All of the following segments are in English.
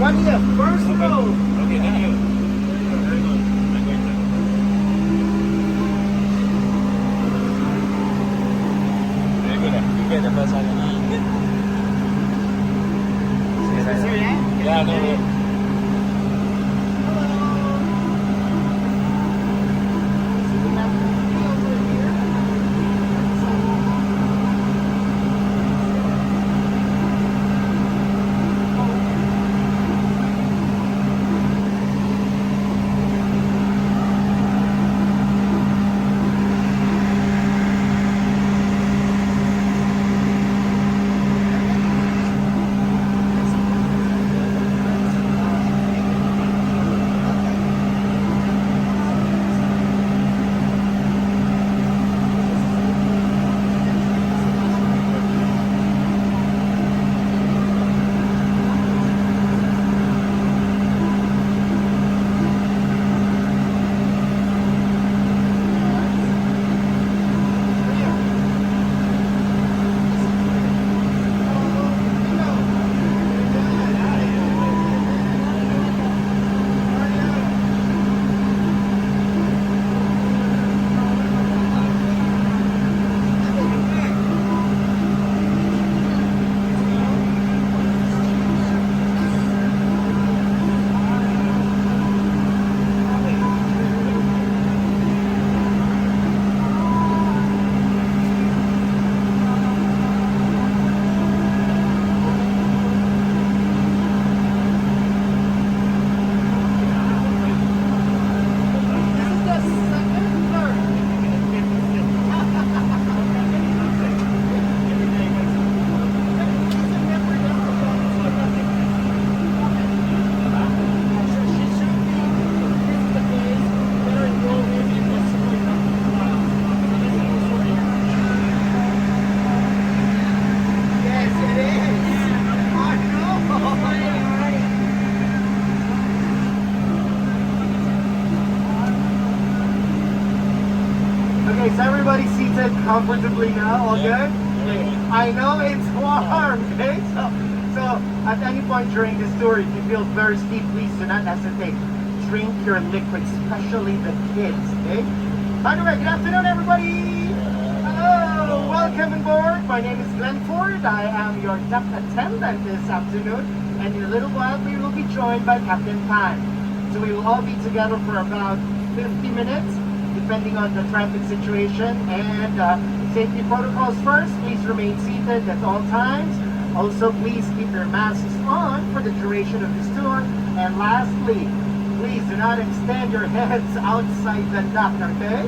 One here, first row. Okay, thank you. Very good. I'm going to. Very good. You get the first one. Is this here, yeah? Yeah, no. Is everybody seated comfortably now? All good? I know it's warm, okay? So at any point during this tour, if you feel thirsty, please do not hesitate. Drink your liquids, especially the kids, okay? By the way, good afternoon, everybody! Hello! Welcome aboard. My name is Glenn Ford. I am your deck attendant this afternoon. And in a little while, we will be joined by Captain Tan. So we will all be together for about 50 minutes. Depending on the traffic situation, and safety protocols first, please remain seated at all times. Also, please keep your masks on for the duration of this tour. And lastly, please do not extend your heads outside the dock, okay?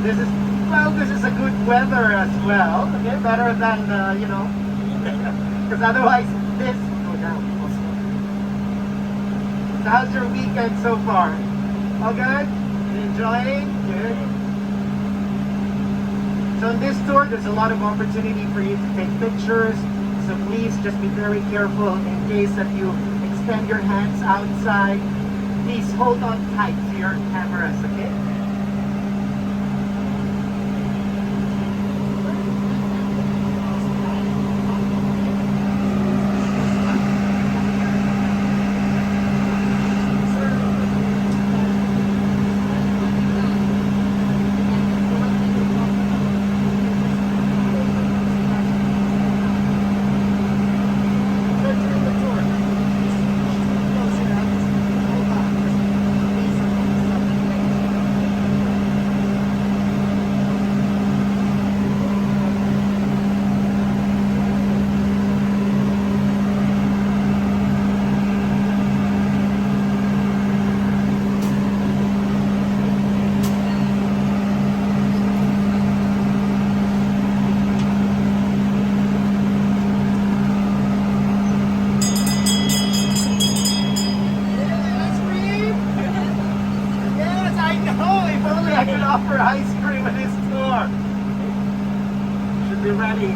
This is a good weather as well, okay? Better than, because otherwise this will go down. So how's your weekend so far? All good? Enjoying? Good. So in this tour, there's a lot of opportunity for you to take pictures. So please just be very careful in case that you extend your hands outside. Please hold on tight to your cameras, okay? offer ice cream in this tour. Should be ready.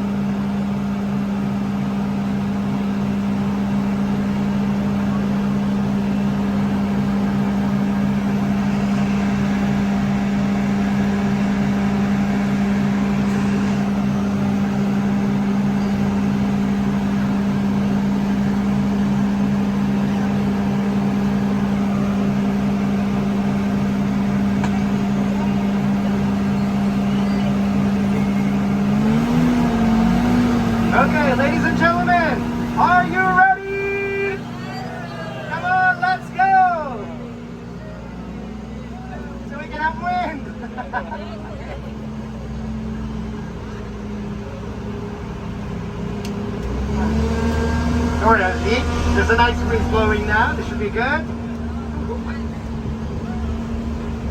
nice breeze blowing now. This should be good. But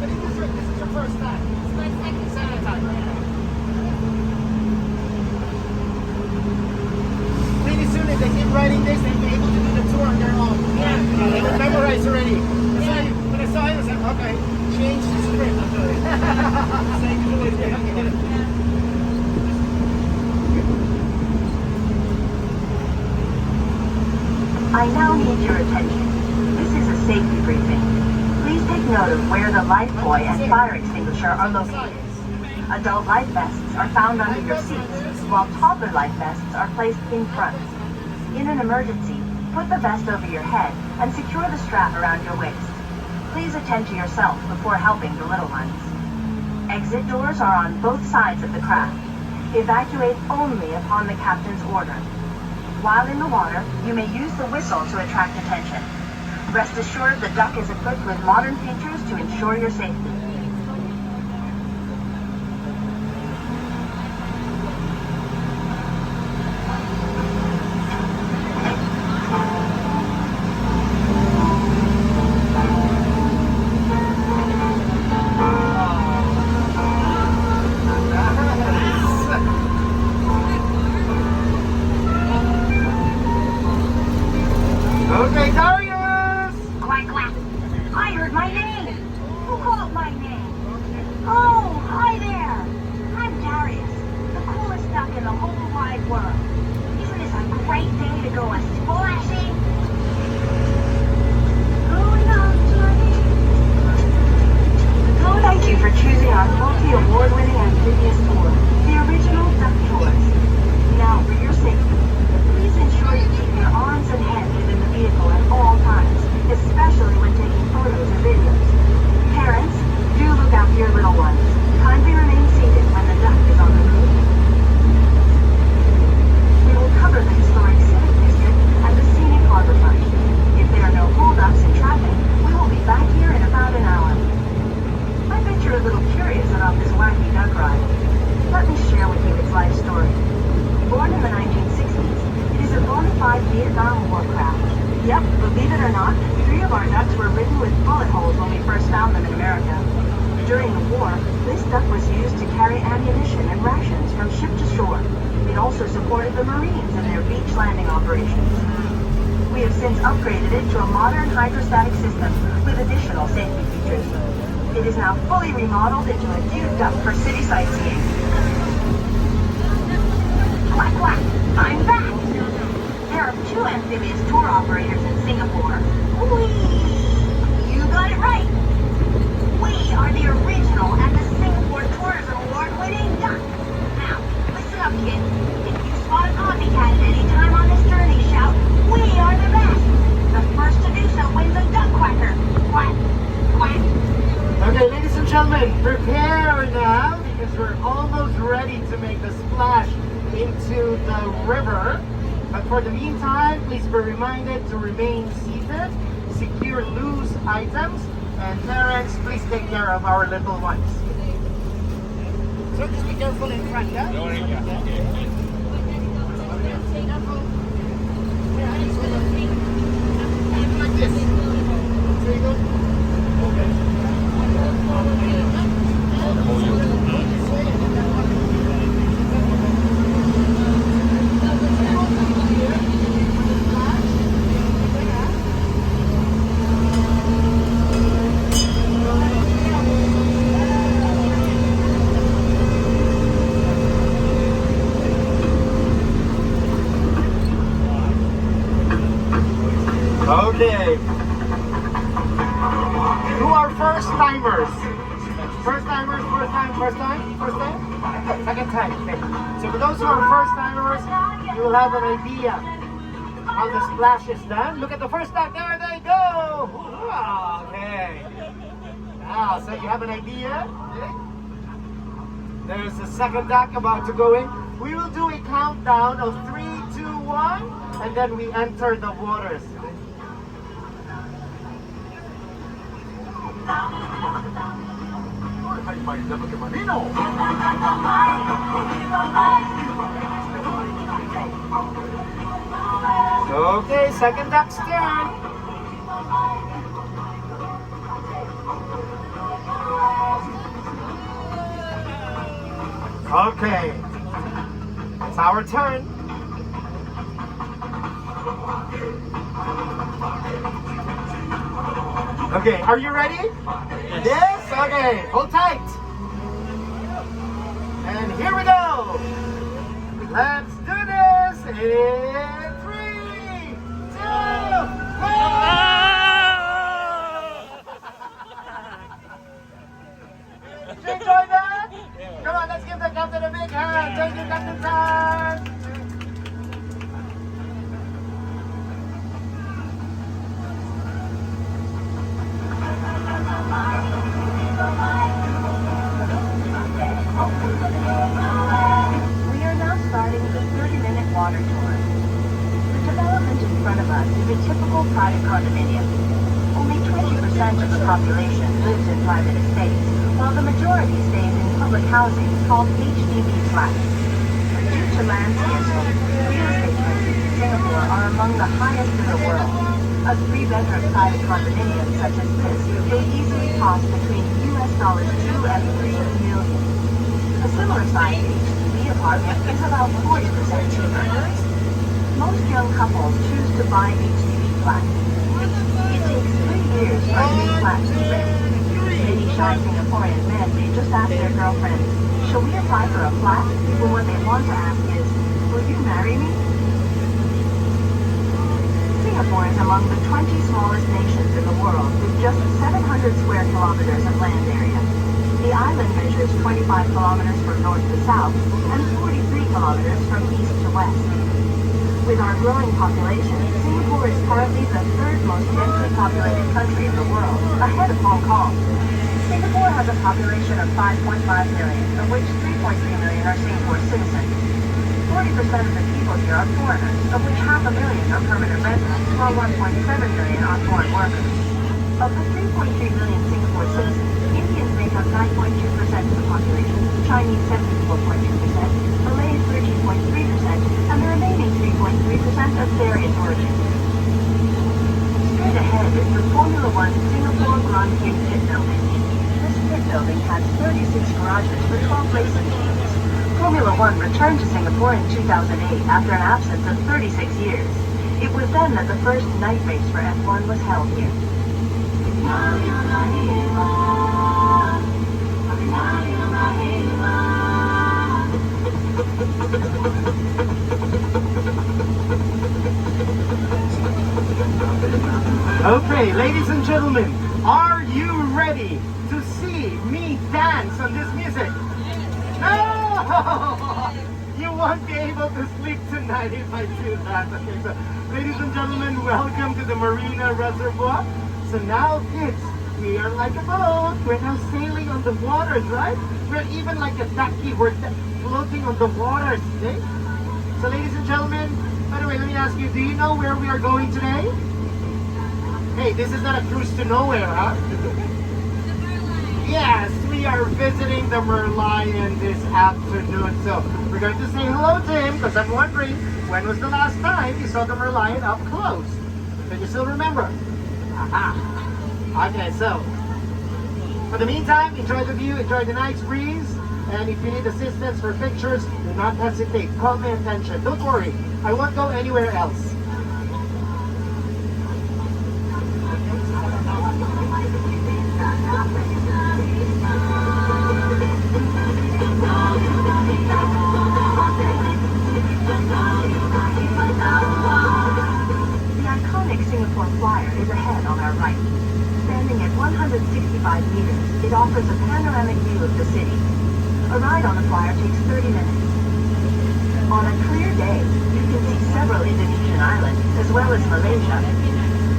this is your first time. It's my second time. Pretty soon, if they keep riding this, they'll be able to do the tour on their own. Yeah. They will memorize already. So when I saw it, I was like, okay, change the script. I now need your attention. This is a safety briefing. Please take note of where the life buoy and fire extinguisher are located. Adult life vests are found under your seats, while toddler life vests are placed in front. In an emergency, put the vest over your head and secure the strap around your waist. Please attend to yourself before helping the little ones. Exit doors are on both sides of the craft. Evacuate only upon the captain's order. While in the water, you may use the whistle to attract attention. Rest assured the duck is equipped with modern features to ensure your safety. Okay, Darius! Quack, quack. I heard my name. Who called my name? Oh, hi there. I'm Darius, the coolest duck in the whole wide world. Isn't this a great day to go a-splashing? Going on, Johnny. Thank you for choosing our multi-award-winning amphibious tour, the original Duck Tours. Now, for your safety, please ensure you keep your arms and head within the vehicle at all times, especially when taking photos or videos. Parents, do look after your little ones. Kindly remain seated when the duck is on the move. We will cover the historic Civic District and the scenic harborfront. If there are no holdups in traffic, we will be back here in about an hour. I bet you're a little curious about this wacky duck ride. Let me share with you its life story. Born in the 1960s, it is a bona fide Vietnam War craft. Yep, believe it or not, 3 of our ducks were ridden with bullet holes when we first found them in America. During the war, this duck was used to carry ammunition and rations from ship to shore. It also supported the Marines in their beach landing operations. We have since upgraded it to a modern hydrostatic system with additional safety features. It is now fully remodeled into a cute duck for city sightseeing. Quack, quack, I'm back! There are 2 amphibious tour operators in Singapore. Whee! You got it right! We are the original and the Singapore Tourism Award-winning duck. Now, listen up, kids. If you spot a copycat at any time on this journey, shout, "We are the best!" The first to do so wins a duck quacker. Quack, quack. Okay, ladies and gentlemen, prepare now because we're almost ready to make the splash into the river. But for the meantime, please be reminded to remain seated, secure loose items, and parents, please take care of our little ones. So just be careful in front, yeah? Like this. So you go. Okay. Okay. Who are first timers? First timers, first time? Second time. Okay. So for those who are first timers, you will have an idea how the splash is done. Look at the first duck. There they go. Okay. Now, so you have an idea. Okay. There's the second duck about to go in. We will do a countdown of 3, 2, 1, and then we enter the waters. So Okay, second duck's turn. Okay, it's our turn. Okay, are you ready? Yes? Okay, hold tight. And here we go. Let's do this in 3, 2, 1. Did you enjoy that? Come on, let's give the captain a big hand. Thank you, Captain Tan. We are now starting the 30-minute water tour. The development in front of us is a typical private condominium. Only 20% of the population lives in private estates, while the majority stays in public housing called HDB flats. Due to land scarcity, real estate prices in Singapore are among the highest in the world. A 3-bedroom private condominium such as this will easily cost between $2 and $3 million. A similar sized HDB apartment is about 40% cheaper. Most young couples choose to buy HDB flats. It takes 3 years for a new flat to be ready. Many shy Singaporean men may just ask their girlfriend, "Shall we apply for a flat?" when what they want to ask is, "Will you marry me?" Singapore is among the 20 smallest nations in the world with just 700 square kilometers of land area. The island measures 25 kilometers from north to south and 43 kilometers from east to west. With our growing population, Singapore is currently the 3rd most densely populated country in the world, ahead of Hong Kong. Singapore has a population of 5.5 million, of which 3.3 million are Singapore citizens. 40% of the people here are foreigners, of which 500,000 are permanent residents, while 1.7 million are foreign workers. Of the 3.3 million Singapore citizens, Indians make up 9.2% of the population, Chinese 74.2%, Malays 13.3%, and the remaining 3.3% of various origins. Straight ahead is the Formula One Singapore Grand Prix pit building. This pit building has 36 garages for 12 racing teams. Formula One returned to Singapore in 2008 after an absence of 36 years. It was then that the first night race for F1 was held here. Okay, ladies and gentlemen, are you ready to see me dance on this music? No! You won't be able to sleep tonight if I do that. Okay, so ladies and gentlemen, welcome to the Marina Reservoir. So now, kids, we are like a boat. We're now sailing on the waters, right? We're even like a ducky. We're floating on the waters, okay? So ladies and gentlemen, by the way, let me ask you, do you know where we are going today? Hey, this is not a cruise to nowhere, huh? Yes, we are visiting the Merlion this afternoon. So we're going to say hello to him because I'm wondering, when was the last time you saw the Merlion up close? Can you still remember? Aha. Okay, so for the meantime, enjoy the view, enjoy the nice breeze, and if you need assistance for pictures, do not hesitate. Call my attention. Don't worry, I won't go anywhere else. The iconic Singapore Flyer is ahead on our right. Standing at 165 meters, it offers a panoramic view of the city. A ride on the Flyer takes 30 minutes. On a clear day, you can see several Indonesian islands, as well as Malaysia.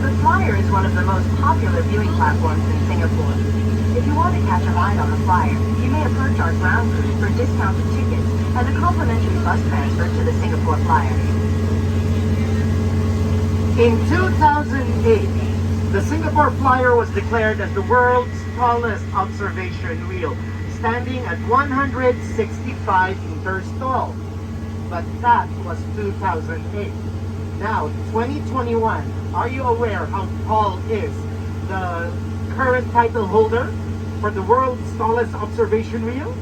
The Flyer is one of the most popular viewing platforms in Singapore. If you want to catch a ride on the Flyer, you may approach our ground crew for discounted tickets and a complimentary bus transfer to the Singapore Flyer. In 2008, the Singapore Flyer was declared as the world's tallest observation wheel, standing at 165 meters tall. But that was 2008. Now, 2021, are you aware how tall is the current title holder for the world's tallest observation wheel?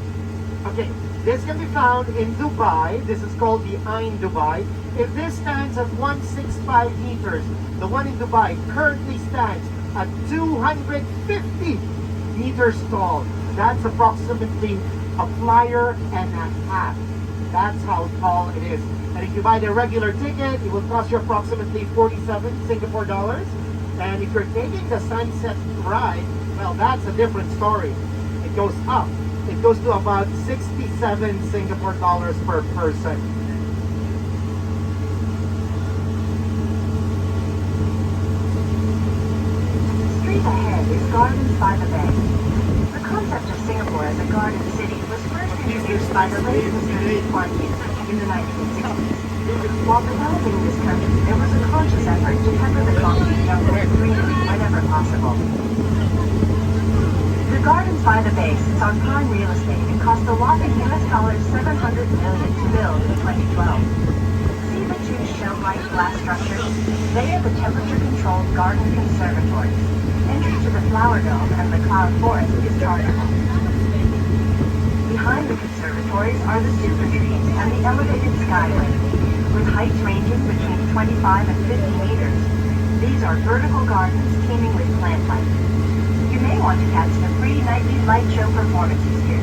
Okay, this can be found in Dubai. This is called the Ain Dubai. If this stands at 165 meters, the one in Dubai currently stands at 250 meters tall. That's approximately a flyer and a half. That's how tall it is. And if you buy the regular ticket, it will cost you approximately 47 Singapore dollars. And if you're taking the sunset ride, well, that's a different story. It goes up. It goes to about 67 Singapore dollars per person. Straight ahead is Gardens by the Bay. The concept of Singapore as a garden city was first introduced by the late Mr. Lee Kuan Yew in the 1960s. While developing this country, there was a conscious effort to pepper the concrete jungle with greenery whenever possible. The Gardens by the Bay sits on prime real estate and cost a whopping $700 million to build in 2012. See the two shell-like glass structures? They are the temperature-controlled garden conservatories. Entry to the flower dome and the cloud forest is chargeable. Behind the conservatories are the super trees and the elevated skyway, with heights ranging between 25 and 50 meters. These are vertical gardens teeming with plant life. You may want to catch the free nightly light show performances here.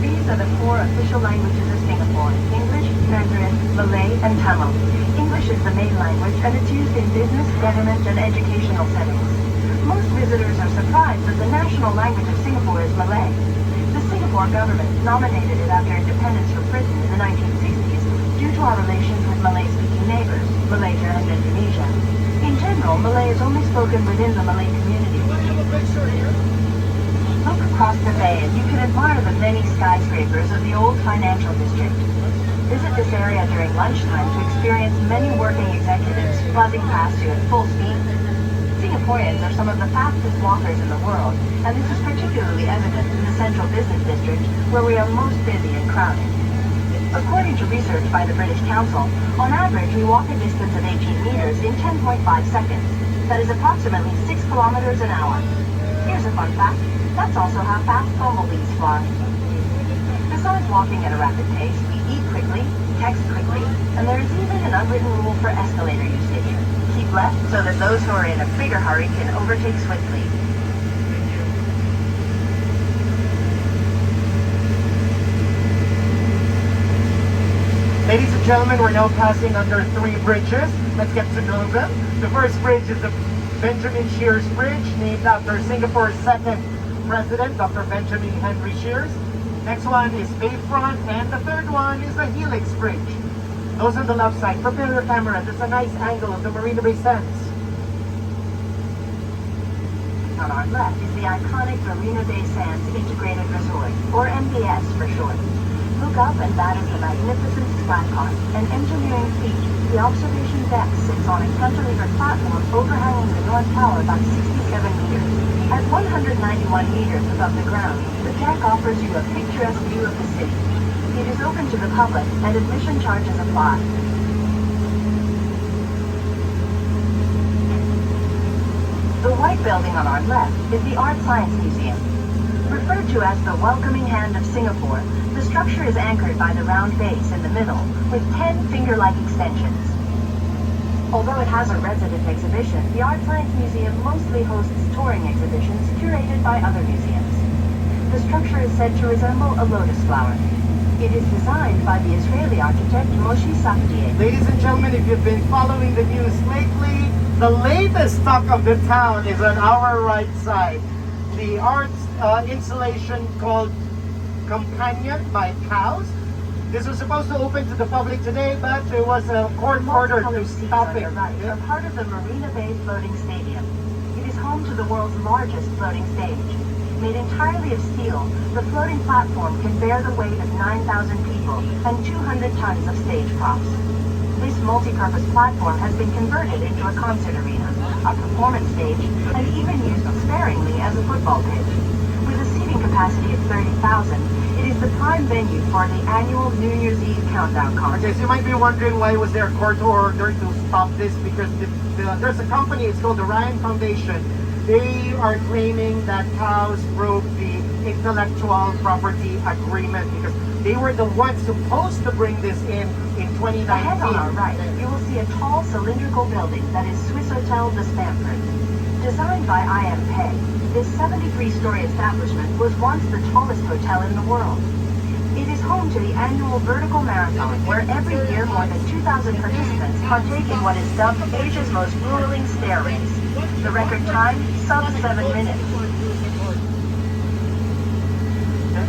These are the four official languages of Singapore: English, Mandarin, Malay, and Tamil. English is the main language, and it's used in business, government, and educational settings. Most visitors are surprised that the national language of Singapore is Malay. The Singapore government nominated it after independence from Britain in the 1960s due to our relations with Malay-speaking neighbors, Malaysia and Indonesia. In general, Malay is only spoken within the Malay community. Look across the bay and you can admire the many skyscrapers of the old financial district. Visit this area during lunchtime to experience many working executives buzzing past you at full speed. Singaporeans are some of the fastest walkers in the world, and this is particularly evident in the central business district, where we are most busy and crowded. According to research by the British Council, on average we walk a distance of 18 meters in 10.5 seconds. That is approximately 6 kilometers an hour. Here's a fun fact. That's also how fast bumblebees fly. Besides walking at a rapid pace, we eat quickly, text quickly, and there is even an unwritten rule for escalator usage. Keep left so that those who are in a bigger hurry can overtake swiftly. Ladies and gentlemen, we're now passing under 3 bridges. Let's get to know them. The first bridge is the Benjamin Sheares Bridge, named after Singapore's second President, Dr. Benjamin Henry Sheares. Next one is Bayfront, and the third one is the Helix Bridge. Those on the left side, prepare your camera. There's a nice angle of the Marina Bay Sands. On our left is the iconic Marina Bay Sands Integrated Resort, or MBS for short. Look up and that is the magnificent splash pond, an engineering feat. The observation deck sits on a cantilever platform overhanging the North Tower by 67 meters. At 191 meters above the ground, the deck offers you a picturesque view of the city. It is open to the public, and admission charges apply. The white building on our left is the Art Science Museum. Referred to as the welcoming hand of Singapore, the structure is anchored by the round base in the middle, with 10 finger-like extensions. Although it has a resident exhibition, the Art Science Museum mostly hosts touring exhibitions curated by other museums. The structure is said to resemble a lotus flower. It is designed by the Israeli architect Moshe Safdie. Ladies and gentlemen, if you've been following the news lately, the latest talk of the town is on our right side. The art installation called Companion by Cows. This was supposed to open to the public today, but there was a court order to stop it. Right, are part of the Marina Bay Floating Stadium. It is home to the world's largest floating stage. Made entirely of steel, the floating platform can bear the weight of 9,000 people and 200 tons of stage props. This multi-purpose platform has been converted into a concert arena, a performance stage, and even used sparingly as a football pitch. With a seating capacity of 30,000, it is the prime venue for the annual New Year's Eve countdown concert. Okay, so you might be wondering why was there a court order to stop this, because there's a company, it's called the Ryan Foundation. They are claiming that cows broke the intellectual property agreement because they were the ones supposed to bring this in 2019. Ahead on our right, you will see a tall cylindrical building that is Swiss Hotel de Stamford. Designed by I.M. Pei, this 73-story establishment was once the tallest hotel in the world. It is home to the annual Vertical Marathon, where every year more than 2,000 participants partake in what is dubbed Asia's most grueling stair race. The record time, sub 7 minutes.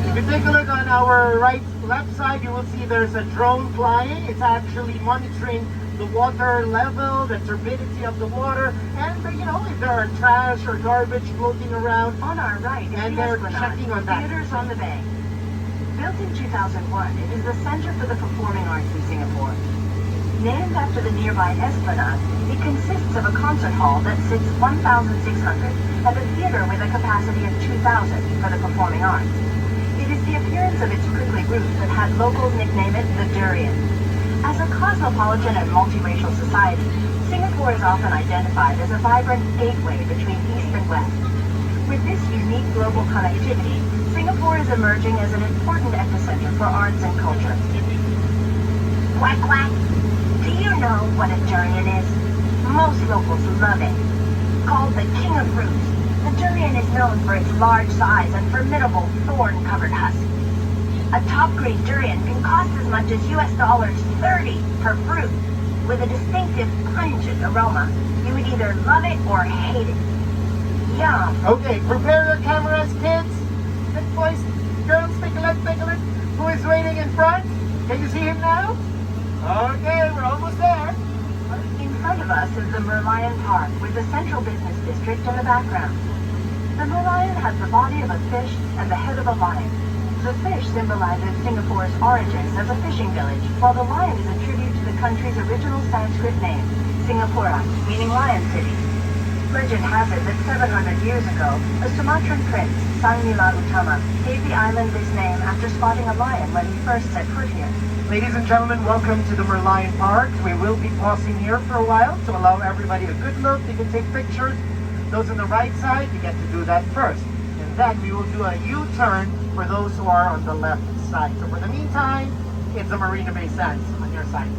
If you take a look on our left side, you will see there's a drone flying. It's actually monitoring the water level, the turbidity of the water, and if there are trash or garbage floating around. On our right is And the they're Esplanade, checking on that. Theaters on the Bay. Built in 2001, it is the Center for the Performing Arts in Singapore. Named after the nearby Esplanade, it consists of a concert hall that sits 1,600 and a theater with a capacity of 2,000 for the performing arts. It is the appearance of its prickly roof that had locals nickname it the Durian. As a cosmopolitan and multiracial society, Singapore is often identified as a vibrant gateway between East and West. With this unique global connectivity, Singapore is emerging as an important epicenter for arts and culture. Quack quack! Do you know what a durian is? Most locals love it. Called the king of fruits, the durian is known for its large size and formidable thorn-covered husk. A top-grade durian can cost as much as $30 per fruit. With a distinctive pungent aroma, you would either love it or hate it. Yum! Okay, prepare your cameras, kids. Big boys, girls, take a look. Who is waiting in front? Can you see him now? Okay, we're almost there. In front of us is the Merlion Park with the central business district in the background. The Merlion has the body of a fish and the head of a lion. The fish symbolizes Singapore's origins as a fishing village, while the lion is a tribute to the country's original Sanskrit name, Singapura, meaning Lion City. Legend has it that 700 years ago, a Sumatran prince, Sang Nila Utama, gave the island this name after spotting a lion when he first set foot here. Ladies and gentlemen, welcome to the Merlion Park. We will be pausing here for a while to allow everybody a good look. You can take pictures. Those on the right side, you get to do that first. And then we will do a U-turn for those who are on the left side. So for the meantime, it's the Marina Bay Sands on your side.